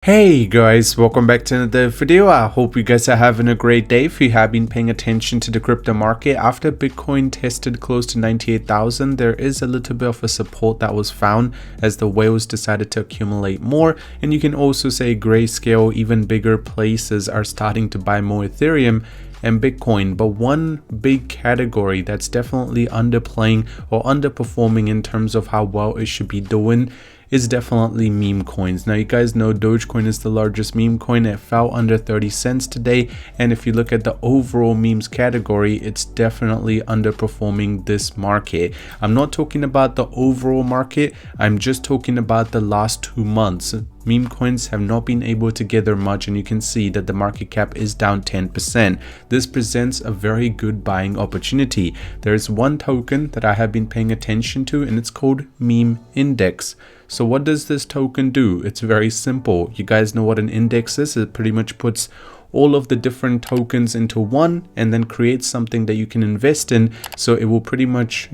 Hey guys, welcome back to another video. I hope you guys are having a great day. If you have been paying attention to the crypto market, after Bitcoin tested close to 98,000, there is a little bit of a support that was found as the whales decided to accumulate more. And you can also say grayscale, even bigger places are starting to buy more Ethereum and Bitcoin. But one big category that's definitely underplaying or underperforming in terms of how well it should be doing is definitely meme coins. Now you guys know Dogecoin is the largest meme coin. It fell under 30 cents today, and if you look at the overall memes category, it's definitely underperforming this market. I'm not talking about the overall market, I'm just talking about the last 2 months. Meme coins have not been able to gather much, and you can see that the market cap is down 10%. This presents a very good buying opportunity. There is one token that I have been paying attention to, and it's called Meme Index. So what does this token do? It's very simple. You guys know what an index is. It pretty much puts all of the different tokens into one and then creates something that you can invest in. So it will pretty much,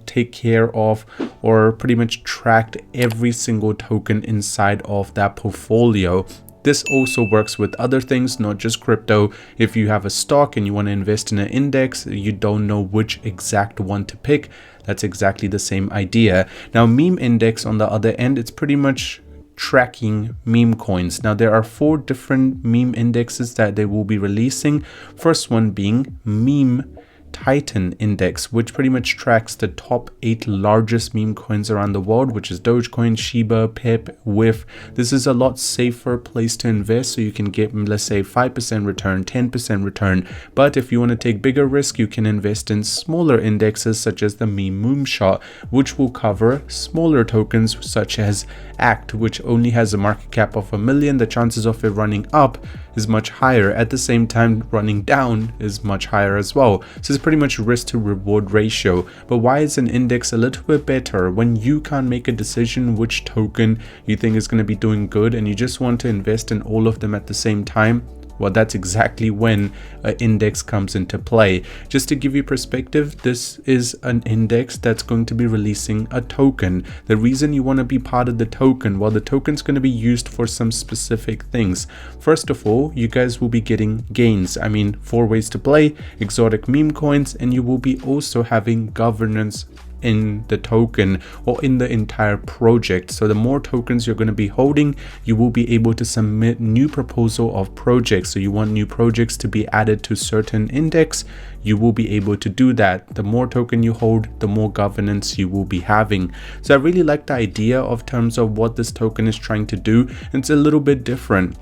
take care of or pretty much track every single token inside of that portfolio. This also works with other things, not just crypto. If you have a stock and you want to invest in an index, you don't know which exact one to pick. That's exactly the same idea. Now, Meme Index on the other end, it's pretty much tracking meme coins. Now, there are 4 different meme indexes that they will be releasing. First one being Meme Titan Index, which pretty much tracks the top 8 largest meme coins around the world, which is Dogecoin, Shiba, Pip, WIF. This is a lot safer place to invest, so you can get, let's say, 5% return, 10% return. But if you want to take bigger risk, you can invest in smaller indexes such as the Meme Moonshot, which will cover smaller tokens such as ACT, which only has a market cap of 1 million. The chances of it running up is much higher. At the same time, running down is much higher as well. So it's pretty much risk to reward ratio. But why is an index a little bit better when you can't make a decision which token you think is going to be doing good and you just want to invest in all of them at the same time? Well, that's exactly when an index comes into play. Just to give you perspective, this is an index that's going to be releasing a token. The reason you want to be part of the token, well, the token's going to be used for some specific things. First of all, you guys will be getting gains. 4 ways to play, exotic meme coins, and you will be also having governance in the token or in the entire project. So the more tokens you're going to be holding, you will be able to submit new proposal of projects. So you want new projects to be added to certain index, you will be able to do that. The more token you hold, the more governance you will be having. So I really like the idea of terms of what this token is trying to do. It's a little bit different.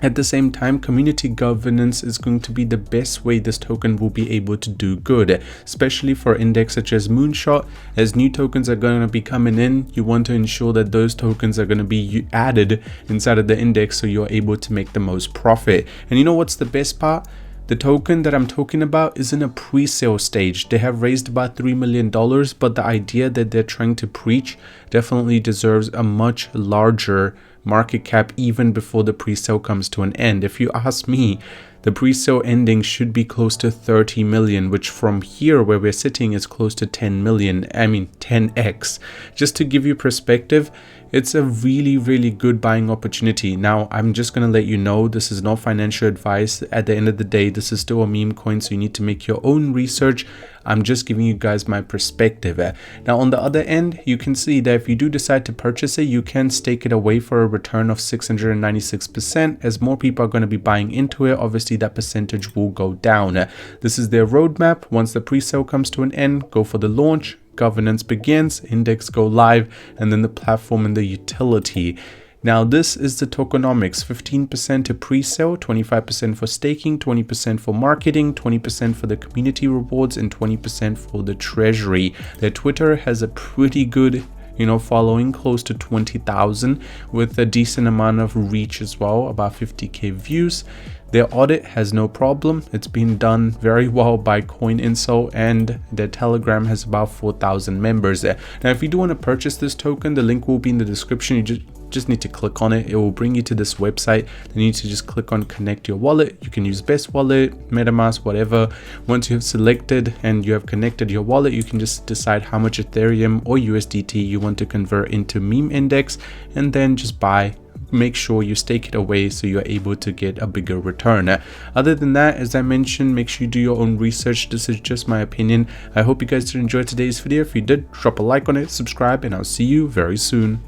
At the same time, community governance is going to be the best way this token will be able to do good, especially for index such as Moonshot. As new tokens are going to be coming in, you want to ensure that those tokens are going to be added inside of the index so you're able to make the most profit. And you know what's the best part? The token that I'm talking about is in a pre-sale stage. They have raised about $3 million, but the idea that they're trying to preach definitely deserves a much larger market cap even before the pre-sale comes to an end. If you ask me, the pre-sale ending should be close to 30 million, which from here where we're sitting is close to 10 million. 10x. Just to give you perspective, it's a really good buying opportunity. Now, I'm just going to let you know, this is not financial advice. At the end of the day, this is still a meme coin, so you need to make your own research. I'm just giving you guys my perspective. Now, on the other end, you can see that if you do decide to purchase it, you can stake it away for a return of 696%. As more people are going to be buying into it, obviously that percentage will go down. This is their roadmap. Once the pre-sale comes to an end, go for the launch, governance begins, index go live, and then the platform and the utility. Now, this is the tokenomics: 15% to pre-sale, 25% for staking, 20% for marketing, 20% for the community rewards, and 20% for the treasury. Their Twitter has a pretty good following, close to 20,000, with a decent amount of reach as well, about 50k views. Their audit has no problem. It's been done very well by CoinInsel, and their Telegram has about 4,000 members there. Now, if you do want to purchase this token, the link will be in the description. You just need to click on it. It will bring you to this website. Then you need to just click on connect your wallet. You can use Best Wallet, MetaMask, whatever. Once you have selected and you have connected your wallet, you can just decide how much Ethereum or USDT you want to convert into Meme Index, and then just buy make sure you stake it away so you're able to get a bigger return. Other than that, as I mentioned, make sure you do your own research. This is just my opinion. I hope you guys did enjoy today's video. If you did, drop a like on it, subscribe, and I'll see you very soon.